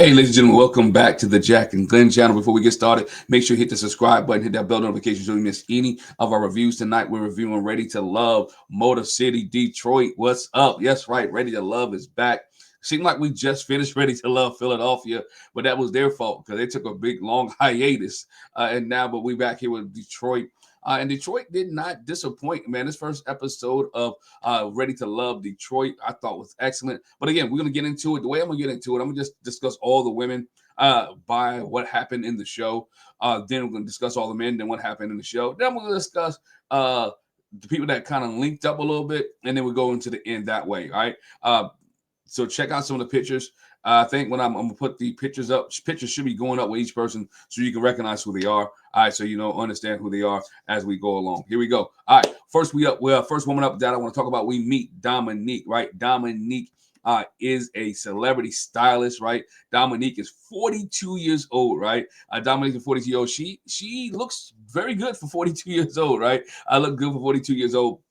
Hey, ladies and gentlemen, welcome back to the Jack and Glenn channel. Before we get started, make sure you hit the subscribe button, hit that bell notification so you miss any of our reviews. Tonight, we're reviewing Ready to Love, Motor City, Detroit. What's up? Yes, right. Ready to Love is back. Seemed like we just finished Ready to Love Philadelphia, but that was their fault because they took a big, long hiatus. But we back here with Detroit. And Detroit did not disappoint, man. This first episode of Ready to Love Detroit, I thought was excellent. But again, we're going to get into it. The way I'm going to get into it, I'm going to just discuss all the women by what happened in the show. Then we're going to discuss all the men, then what happened in the show. Then we're going to discuss the people that kind of linked up a little bit, and then we go into the end that way, all right? So check out some of the pictures. I think when I'm going to put the pictures up, pictures should be going up with each person so you can recognize who they are. All right, so understand who they are as we go along. Here we go. All right, first first woman up that I want to talk about. We meet Dominique, right? Dominique is a celebrity stylist, right? Dominique is 42 years old, right? Dominique is 42 years old. She looks very good for 42 years old, right? I look good for 42 years old.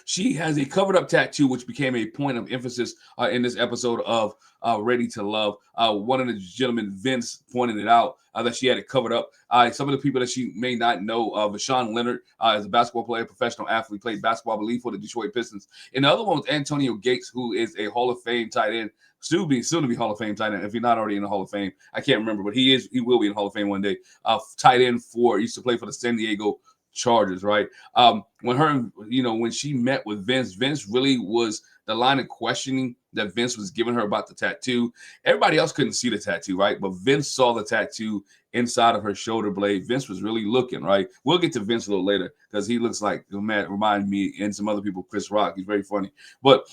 She has a covered up tattoo, which became a point of emphasis in this episode of Ready to Love. One of the gentlemen, Vince, pointed it out that she had it covered up. Some of the people that she may not know, Vashawn Leonard is a basketball player, professional athlete, played basketball, I believe, for the Detroit Pistons. And the other one was Antonio Gates, who is a Hall of Fame tight end, soon to be Hall of Fame tight end. If you're not already in the Hall of Fame, I can't remember, but he will be in the Hall of Fame one day. Tight end used to play for the San Diego Chargers, right? When she met with Vince really was the line of questioning that Vince was giving her about the tattoo. Everybody else couldn't see the tattoo, right? But Vince saw the tattoo inside of her shoulder blade. Vince was really looking, right? We'll get to Vince a little later because he looks like, remind me and some other people, Chris Rock. He's very funny. But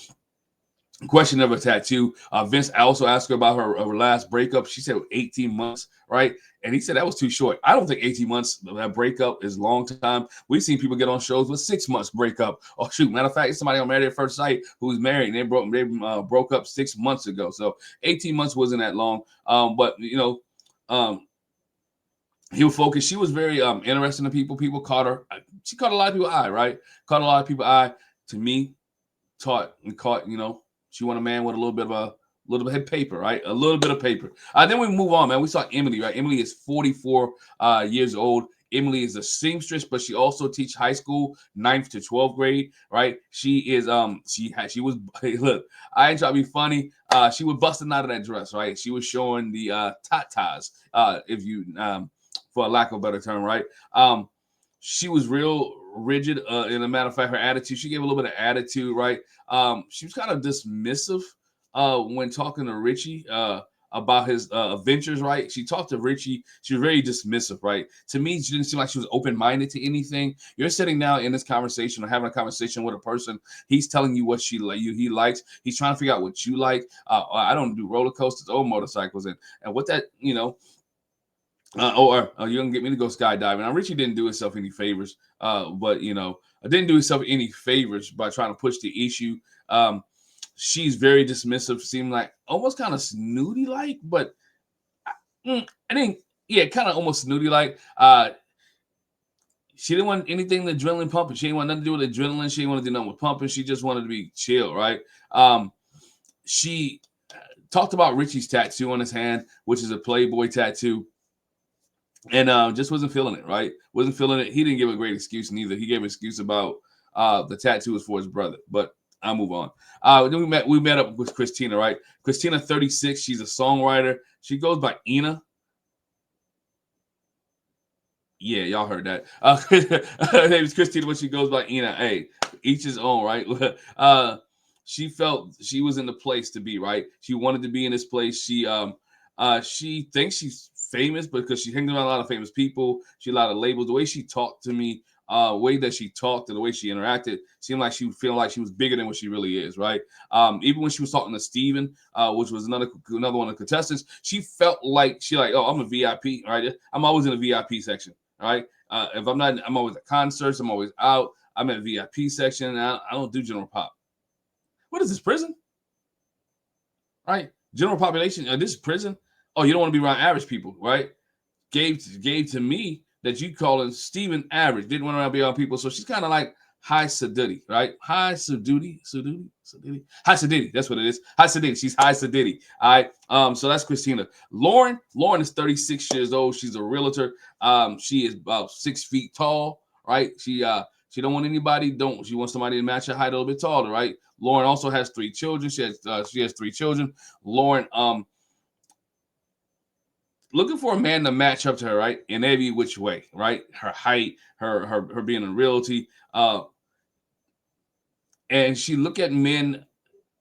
question of a tattoo. Vince also asked her about her last breakup. She said 18 months, right? And he said that was too short. I don't think 18 months that breakup is a long time. We've seen people get on shows with 6 months breakup. Oh shoot, matter of fact, somebody on Married at First Sight who's married and they broke up 6 months ago. So 18 months wasn't that long. He was focused. She was very interesting to people. People caught her. She caught a lot of people's eye, right? Caught a lot of people's eye. To me, caught. She want a man with a little bit of paper, right? A little bit of paper. Then we move on, man. We saw Emily, right? Emily is 44 years old. Emily is a seamstress, but she also teach high school, 9th to 12th grade, right? She is she was look, I ain't trying to be funny. She was busting out of that dress, right? She was showing the tatas, if you for a lack of a better term, right? She was real rigid. In a matter of fact, her attitude, she gave a little bit of attitude, right? She was kind of dismissive when talking to Richie about his adventures, right? She talked to Richie. She was very dismissive, right? To me, she didn't seem like she was open-minded to anything. You're sitting down in this conversation or having a conversation with a person. He's telling you what he likes. He's trying to figure out what you like. I don't do roller coasters or motorcycles, and what that, you're gonna get me to go skydiving. Now, Richie didn't do himself any favors, but I didn't do himself any favors by trying to push the issue. She's very dismissive, seemed like almost kind of snooty like, but I think, yeah, kind of almost snooty like. She didn't want anything the adrenaline pumping. She didn't want nothing to do with adrenaline. She didn't want to do nothing with pumping. She just wanted to be chill, right? She talked about Richie's tattoo on his hand, which is a Playboy tattoo. And just wasn't feeling it, right? Wasn't feeling it. He didn't give a great excuse neither. He gave an excuse about the tattoo was for his brother. But I'll move on. Then we met up with Christina, right? Christina, 36. She's a songwriter. She goes by Ina. Yeah, y'all heard that. Her name is Christina, but she goes by Ina. Hey, each his own, right? She felt she was in the place to be, right? She wanted to be in this place. She thinks she's famous because she hangs around a lot of famous people. She had a lot of labels. The way she talked to me, way that she talked and the way she interacted seemed like she would feel like she was bigger than what she really is, right? Even when she was talking to Steven, which was another one of the contestants, she felt like oh, I'm a VIP, right? I'm always in a VIP section, right? If I'm not, I'm always at concerts, I'm always out. I'm at VIP section. I don't do general pop. What is this, prison? Right? General population, this is prison. Oh, you don't want to be around average people, right? Gave to me that you calling Steven average. Didn't want to be around people. So she's kind of like High Sadidi, right? High Sadidi, High Sadidi. That's what it is. High Sadidi. She's High Sadidi. All right. So that's Christina. Lauren is 36 years old. She's a realtor. She is about 6 feet tall, right? She don't want anybody. Don't she wants somebody to match her height a little bit taller, right? Lauren also has 3 children. She has 3 children. Lauren looking for a man to match up to her, right? In every which way, right? Her height, her being in realty, and she looked at men.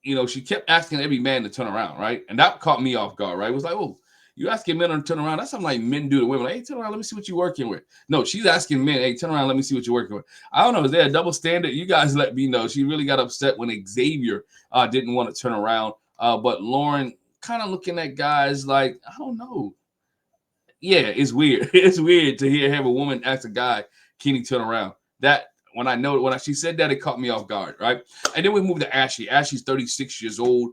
She kept asking every man to turn around, right? And that caught me off guard, right? It was like, oh, you asking men to turn around? That's something like men do to women. Like, hey, turn around, let me see what you're working with. No, she's asking men, hey, turn around, let me see what you're working with. I don't know, is there a double standard? You guys let me know. She really got upset when Xavier didn't want to turn around, but Lauren kind of looking at guys like, I don't know. Yeah, it's weird. It's weird to have a woman ask a guy, can he turn around? That she said that, it caught me off guard, right? And then we moved to Ashley. Ashley's 36 years old.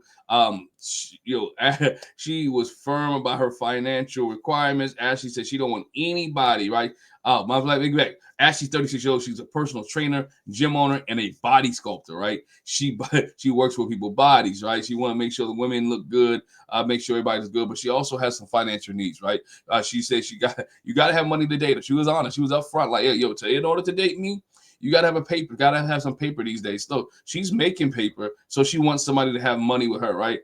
She was firm about her financial requirements. Ashley said she don't want anybody, right? My big back. Ashley's 36 years old. She's a personal trainer, gym owner, and a body sculptor, right? She works with people's bodies, right? She want to make sure the women look good, make sure everybody's good, but she also has some financial needs, right? She said you got to have money to date her. She was honest. She was upfront, like, hey, yo, in order to date me, you gotta have a paper, gotta have some paper these days. So she's making paper, so she wants somebody to have money with her, right?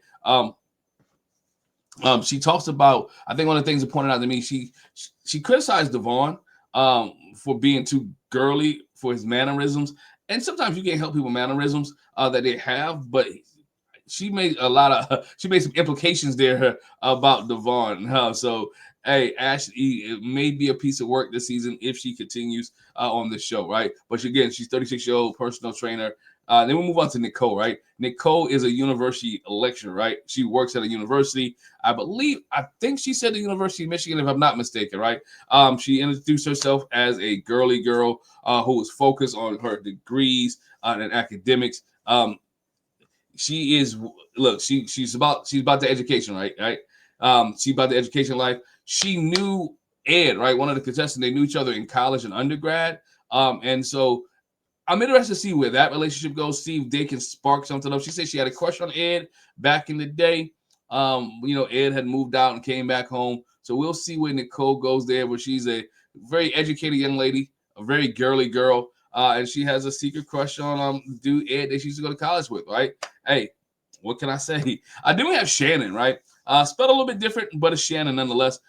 She talks about, I think one of the things that pointed out to me, she criticized Devon for being too girly for his mannerisms. And sometimes you can't help people mannerisms that they have, but she made some implications there about Devon. So hey, Ashley, it may be a piece of work this season if she continues on the show, right? But again, she's 36-year-old personal trainer. Then we move on to Nicole, right? Nicole is a university lecturer, right? She works at a university. I think she said the University of Michigan, if I'm not mistaken, right? She introduced herself as a girly girl who was focused on her degrees and academics. She's about the education, right? She's about the education life. She knew Ed, right? One of the contestants. They knew each other in college and undergrad. And so I'm interested to see where that relationship goes. See if they can spark something up. She said she had a crush on Ed back in the day. Ed had moved out and came back home. So we'll see where Nicole goes there, but she's a very educated young lady, a very girly girl. And she has a secret crush on dude Ed that she used to go to college with, right? Hey, what can I say? Then we have Shannon, right? Spelled a little bit different, but it's Shannon nonetheless.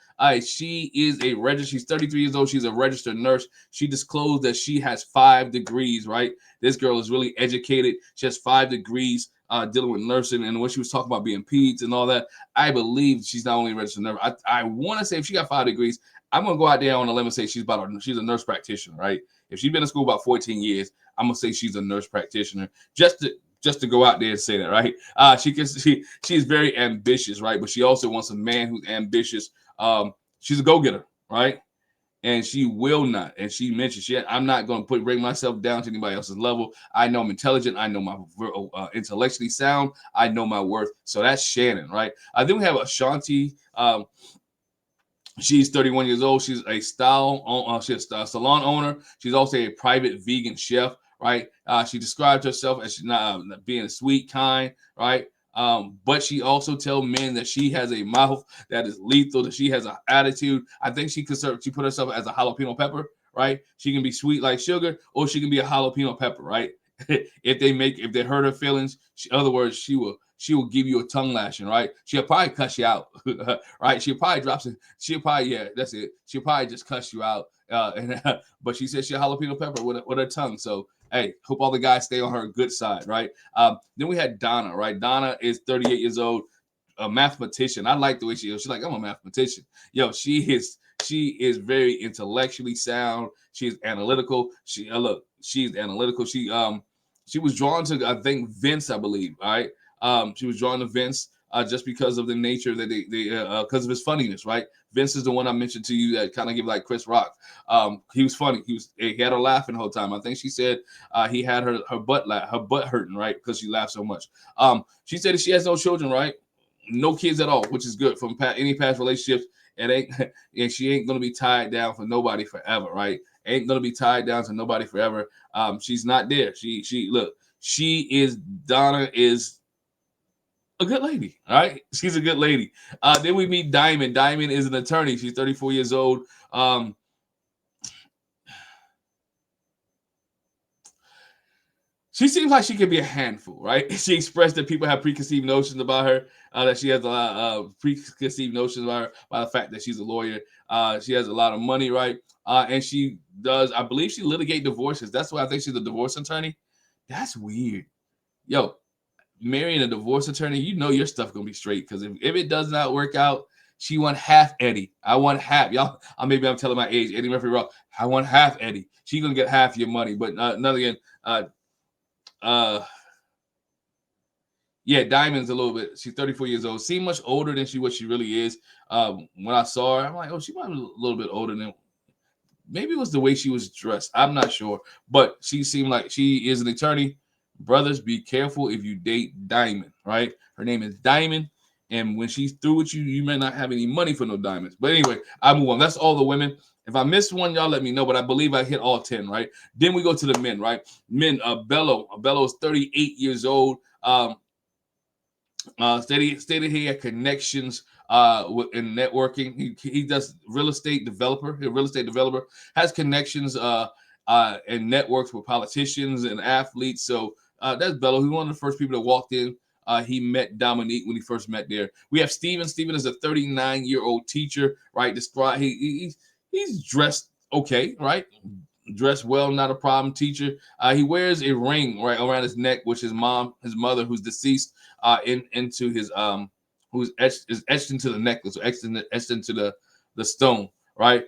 She is she's 33 years old. She's a registered nurse. She disclosed that she has 5 degrees, right? This girl is really educated. She has 5 degrees dealing with nursing. And when she was talking about being peds and all that, I believe she's not only a registered nurse. I want to say if she got 5 degrees, I'm going to go out there on a limb and say she's a nurse practitioner, right? If she's been in school about 14 years, I'm going to say she's a nurse practitioner just to go out there and say that, right? She's very ambitious, right? But she also wants a man who's ambitious. She's a go-getter, right? And she will not. And she mentioned, I'm not going to bring myself down to anybody else's level. I know I'm intelligent. I know my intellectually sound. I know my worth. So that's Shannon, right? Then we have Ashanti. She's 31 years old. She's a she's a salon owner. She's also a private vegan chef, right? She described herself as being sweet, kind, right? But she also tells men that she has a mouth that is lethal, that she has an attitude. I think she put herself as a jalapeno pepper, right? She can be sweet like sugar, or she can be a jalapeno pepper, right? if they hurt her feelings, in other words, she will give you a tongue lashing, right? She'll probably cuss you out, right? She'll probably that's it. She'll probably just cuss you out. But she said she's a jalapeno pepper with her tongue. So hey, hope all the guys stay on her good side, right? Then we had Donna, right? Donna is 38 years old, a mathematician. I like the way she is. She's like, I'm a mathematician. Yo, she is very intellectually sound. She's analytical. She's analytical. She was drawn to, I think, Vince, I believe, all right? She was drawn to Vince just because of the nature that because of his funniness, right? Vince is the one I mentioned to you that kind of give like Chris Rock. He was funny. He had her laughing the whole time. I think she said he had her butt hurting, right? Because she laughed so much. She said that she has no children, right? No kids at all, which is good from any past relationships. And she ain't gonna be tied down for nobody forever, right? ain't gonna be tied down to nobody forever. She's not there. She look. She is Donna is a good lady. All right, she's a good lady. Then we meet Diamond. Diamond is an attorney. She's 34 years old. She seems like she could be a handful, right? She expressed that people have preconceived notions about her, that she has a lot of preconceived notions about her by the fact that she's a lawyer. She has a lot of money, right? And she does, I believe she litigate divorces. That's why I think she's a divorce attorney. That's weird. Yo, marrying a divorce attorney, you know your stuff gonna be straight. Because if it does not work out, she want half Eddie. I want half. Y'all, maybe I'm telling my age. Eddie Murphy Rock. I want half Eddie. She gonna get half your money. But another again, uh yeah, Diamond's a little bit. She's 34 years old. Seems much older than what she really is. When I saw her, I'm like, oh, she might be a little bit older than. Maybe it was the way she was dressed. I'm not sure, but she seemed like she is an attorney. Brothers, be careful if you date Diamond. Right? Her name is Diamond, and when she's through with you, you may not have any money for no diamonds. But anyway, I move on. That's all the women. If I missed one, y'all let me know. But I believe I hit all 10. Right? Then we go to the men. Right? Men. Bello. Bello is 38 years old. Stated he had connections in networking. He does real estate developer. A real estate developer has connections and networks with politicians and athletes. So that's Bello. He's one of the first people that walked in. He met Dominique when he first met there. We have Steven. Steven is a 39-year-old teacher, right? He's dressed okay, right? Dressed well, not a problem. Teacher. He wears a ring right around his neck, which his mother, who's deceased, into his who's etched into the necklace, or etched into the stone, right?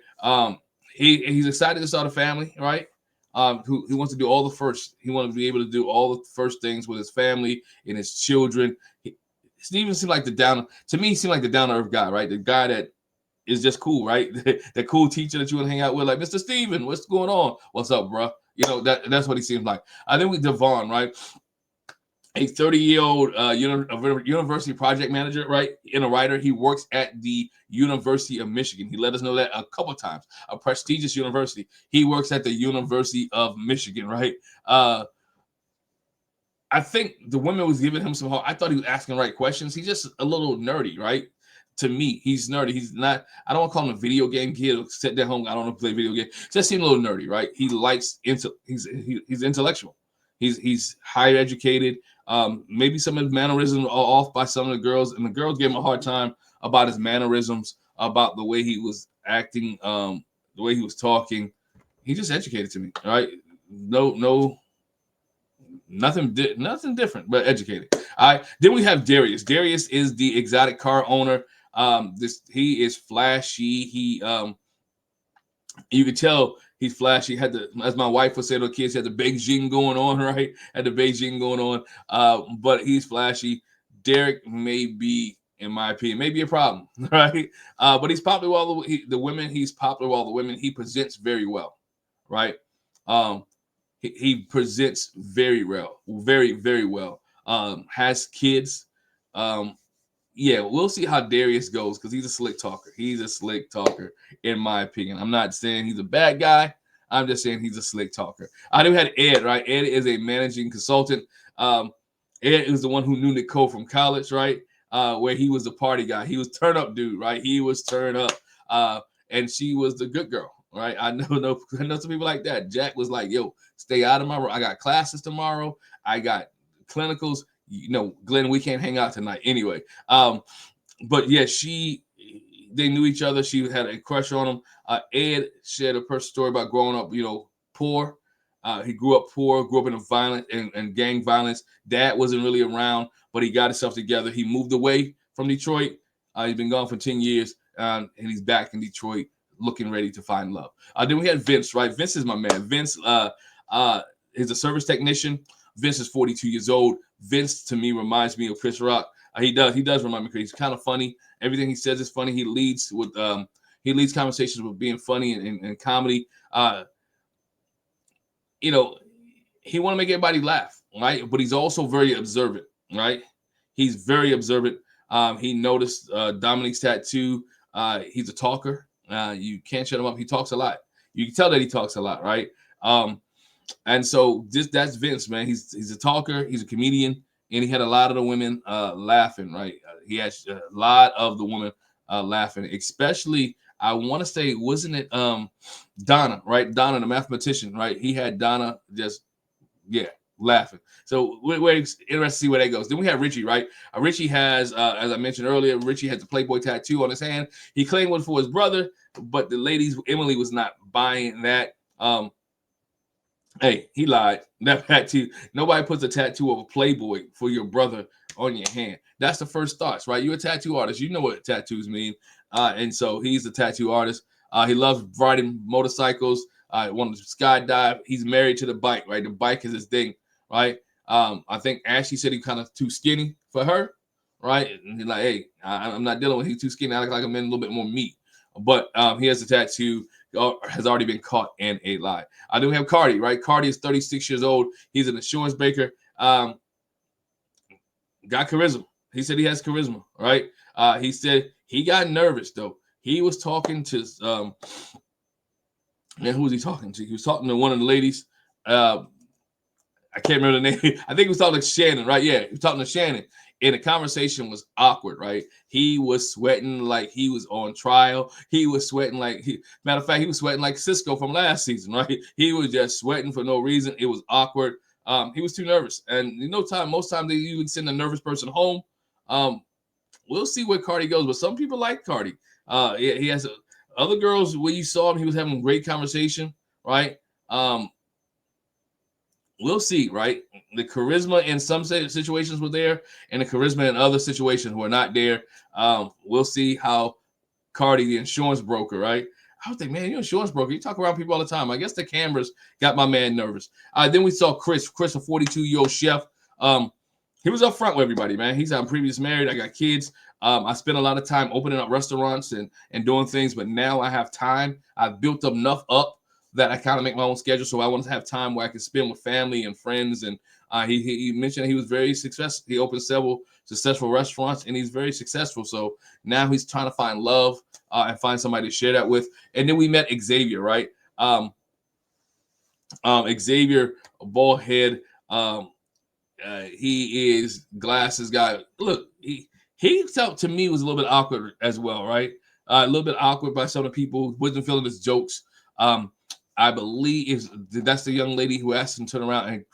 He's excited to start a family, right? Who wants to do all the first. He wants to be able to do all the first things with his family and his children. Steven seemed like the down to me. He seemed like the down to earth guy, right? The guy that is just cool, right? The cool teacher that you want to hang out with, like Mr. Steven, what's going on? What's up, bro? You know, that's what he seems like. I think with Devon, right? A 30-year-old university project manager, right? And a writer. He works at the University of Michigan. He let us know that a couple times. A prestigious university. He works at the University of Michigan, right? I think the woman was giving him some help. I thought he was asking the right questions. He's just a little nerdy, right? To me, he's nerdy. He's not. I don't want to call him a video game kid. Or sit at home. I don't know play video game. Just seems a little nerdy, right? He likes he's intellectual. He's higher educated. Maybe some of his mannerisms are off by some of the girls, and the girls gave him a hard time about his mannerisms, about the way he was acting, the way he was talking. He just educated to me, right? Nothing different, but educated. All right. Then we have Darius. Darius is the exotic car owner. He is flashy. You could tell he's flashy. Had the, as my wife would say to the kids, he had the Beijing going on, right? Had the Beijing going on. But he's flashy. Derek may be, in my opinion, may be a problem, right? But he's popular with all the women. He's popular with all the women. He presents very well, right? He presents very well, very, very well. Has kids. Yeah, we'll see how Darius goes because he's a slick talker. He's a slick talker, in my opinion. I'm not saying he's a bad guy. I'm just saying he's a slick talker. I do have Ed, right? Ed is a managing consultant. Ed is the one who knew Nicole from college, right? Where he was the party guy. He was turn up dude, right? He was turn up. And she was the good girl, right? I know some people like that. Jack was like, yo, stay out of my room. I got classes tomorrow. I got clinicals. You know, Glenn, we can't hang out tonight anyway. But yeah, they knew each other. She had a crush on him. Ed shared a personal story about growing up, poor. He grew up poor, grew up in a violent and gang violence. Dad wasn't really around, but he got himself together. He moved away from Detroit. He's been gone for 10 years, and he's back in Detroit looking ready to find love. Then we had Vince, right? Vince is my man. Vince is a service technician. Vince is 42 years old. Vince, to me, reminds me of Chris Rock. He does remind me of Chris. He's kind of funny. Everything he says is funny. He leads conversations with being funny and comedy. He want to make everybody laugh, right? But he's also very observant, right? He's very observant. He noticed Dominique's tattoo. He's a talker. You can't shut him up. He talks a lot. You can tell that he talks a lot, right? And so that's Vince, man. He's a talker, he's a comedian, and he had a lot of the women laughing, right? He had a lot of the women laughing, especially I want to say, wasn't it Donna, right? Donna, the mathematician, right? He had Donna just yeah, laughing. So we're interested to see where that goes. Then we have Richie, right? Richie has, as I mentioned earlier, Richie has the Playboy tattoo on his hand. He claimed one for his brother, but the ladies, Emily was not buying that. Hey, he lied. That tattoo. Nobody puts a tattoo of a Playboy for your brother on your hand. That's the first thoughts, right? You're a tattoo artist. You know what tattoos mean. And so he's a tattoo artist. He loves riding motorcycles. Wanted to skydive. He's married to the bike, right? The bike is his thing, right? I think Ashley said he's kind of too skinny for her, right? And he's like, hey, I'm not dealing with he's too skinny. I look like I'm in a little bit more meat. But he has a tattoo, has already been caught in a lie. I do have Cardi, right? Cardi is 36 years old. He's an insurance breaker. Got charisma. He said he has charisma, right? He said he got nervous, though. He was talking to, man, who was he talking to? He was talking to one of the ladies. I can't remember the name. I think he was talking to Shannon, right? Yeah, he was talking to Shannon. And the conversation was awkward, right? He was sweating like he was on trial. He was sweating matter of fact, he was sweating like Cisco from last season, right? He was just sweating for no reason. It was awkward. He was too nervous. And most times they usually send a nervous person home. We'll see where Cardi goes, but some people like Cardi. He has other girls, when you saw him, he was having a great conversation, right? We'll see, right? The charisma in some situations were there, and the charisma in other situations were not there. We'll see how Cardi, the insurance broker, right? I was like, man, you're an insurance broker. You talk around people all the time. I guess the cameras got my man nervous. Then we saw Chris, a 42-year-old chef. He was up front with everybody, man. He's I'm previous married. I got kids. I spent a lot of time opening up restaurants and doing things, but now I have time. I've built enough up that I kind of make my own schedule. So I want to have time where I can spend with family and friends. And he mentioned he was very successful. He opened several successful restaurants, and he's very successful. So now he's trying to find love and find somebody to share that with. And then we met Xavier, right? Xavier, a bald head. He is glasses guy. Look, he felt to me was a little bit awkward as well, right? A little bit awkward by some of the people. Wasn't feeling his jokes. I believe that's the young lady who asked him to turn around and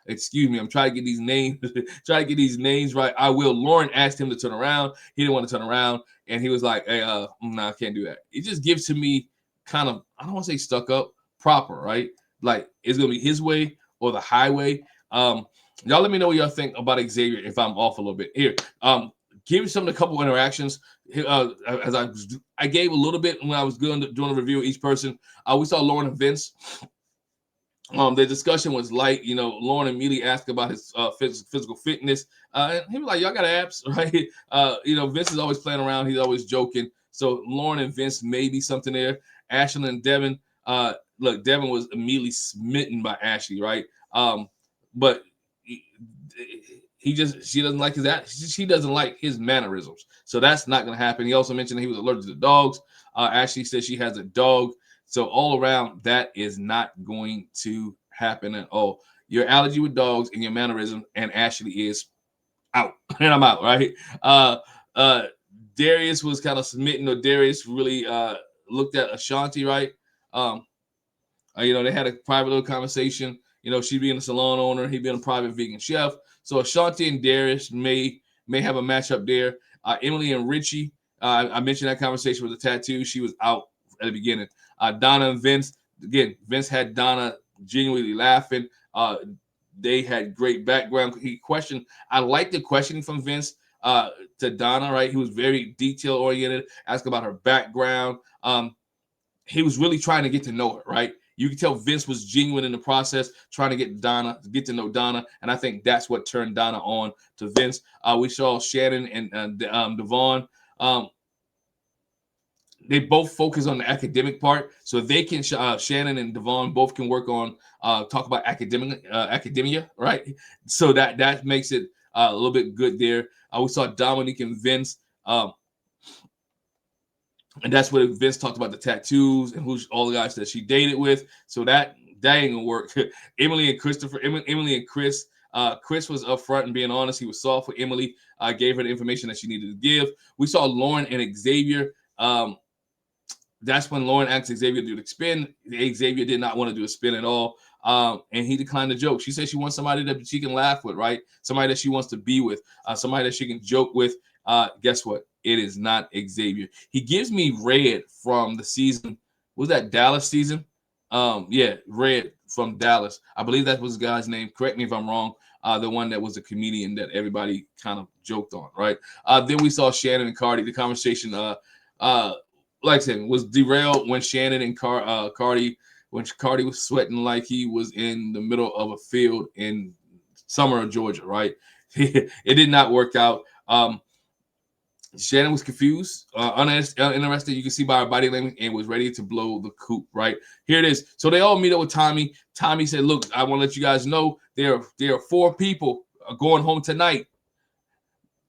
excuse me, I'm trying to get these names, right. I will. Lauren asked him to turn around. He didn't want to turn around, and he was like, "Hey, no, I can't do that." It just gives to me kind of, I don't want to say stuck up, proper, right? Like it's gonna be his way or the highway. Y'all let me know what y'all think about Xavier if I'm off a little bit here. Give some of the couple interactions. As I gave a little bit when I was doing a review of each person. We saw Lauren and Vince. The discussion was light. Lauren immediately asked about his physical fitness. And he was like, "Y'all got abs, right?" Vince is always playing around. He's always joking. So Lauren and Vince may be something there. Ashley and Devin. Look, Devin was immediately smitten by Ashley, right? But she doesn't like she doesn't like his mannerisms. So that's not going to happen. He also mentioned that he was allergic to dogs. Ashley says she has a dog. So all around, that is not going to happen at all. Your allergy with dogs and your mannerism, and Ashley is out. And I'm out, right? Darius was kind of smitten, or Darius really looked at Ashanti, right? They had a private little conversation. She being a salon owner, he being a private vegan chef. So Ashanti and Darius may have a matchup there. Emily and Richie, I mentioned that conversation with the tattoo. She was out at the beginning. Donna and Vince, again, Vince had Donna genuinely laughing. They had great background. He questioned. I like the questioning from Vince to Donna, right? He was very detail oriented, asked about her background. He was really trying to get to know her, right? You can tell Vince was genuine in the process, trying to get to know Donna, and I think that's what turned Donna on to Vince. We saw Shannon and Devon. They both focus on the academic part, so they can. Shannon and Devon both can work on talk about academia, right? So that makes it a little bit good there. We saw Dominique and Vince. And that's what Vince talked about, the tattoos and who's all the guys that she dated with. So that ain't gonna work. Emily and Christopher, Emily and Chris. Chris was upfront and being honest. He was soft with Emily. Gave her the information that she needed to give. We saw Lauren and Xavier. That's when Lauren asked Xavier to do the spin. Xavier did not want to do a spin at all. And he declined the joke. She said she wants somebody that she can laugh with, right? Somebody that she wants to be with, somebody that she can joke with. Guess what? It is not Xavier. He gives me Red from the season. Was that Dallas season? Yeah, Red from Dallas. I believe that was the guy's name. Correct me if I'm wrong. The one that was a comedian that everybody kind of joked on, right? Then we saw Shannon and Cardi. The conversation, like I said, was derailed when Shannon and Cardi, when Cardi was sweating like he was in the middle of a field in summer of Georgia, right? It did not work out. Shannon was confused, uninterested. You can see by her body language, and was ready to blow the coop. Right here it is. So they all meet up with Tommy. Tommy said, "Look, I want to let you guys know there are 4 people going home tonight.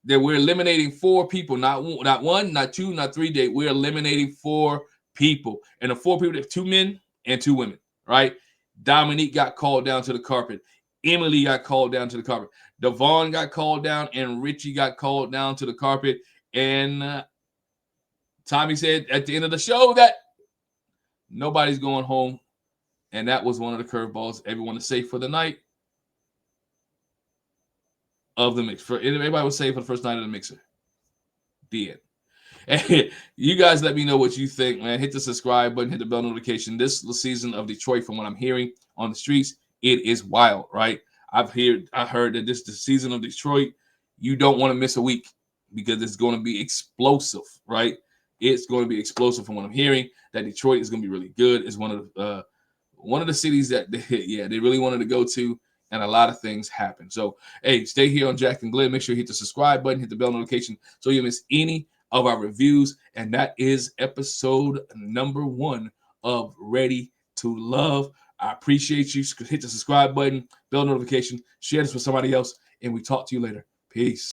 That we're eliminating 4 people, not 1, not 2, not 3. We're eliminating 4 people, and the 4 people, 2 men and 2 women. Right? Dominique got called down to the carpet. Emily got called down to the carpet. Devon got called down, and Richie got called down to the carpet." And Tommy said at the end of the show that nobody's going home. And that was one of the curveballs. Everyone is safe for the night of the mix. Everybody was safe for the first night of the mixer. The end. And you guys let me know what you think, man. Hit the subscribe button, hit the bell notification. This season of Detroit, from what I'm hearing on the streets, it is wild, right? I heard that this is the season of Detroit. You don't want to miss a week, because it's going to be explosive, right? It's going to be explosive from what I'm hearing. That Detroit is going to be really good. It's one of the cities that they really wanted to go to, and a lot of things happen. So, hey, stay here on Jack and Glenn. Make sure you hit the subscribe button, hit the bell notification, so you miss any of our reviews. And that is episode number 1 of Ready to Love. I appreciate you. Hit the subscribe button, bell notification, share this with somebody else, and we talk to you later. Peace.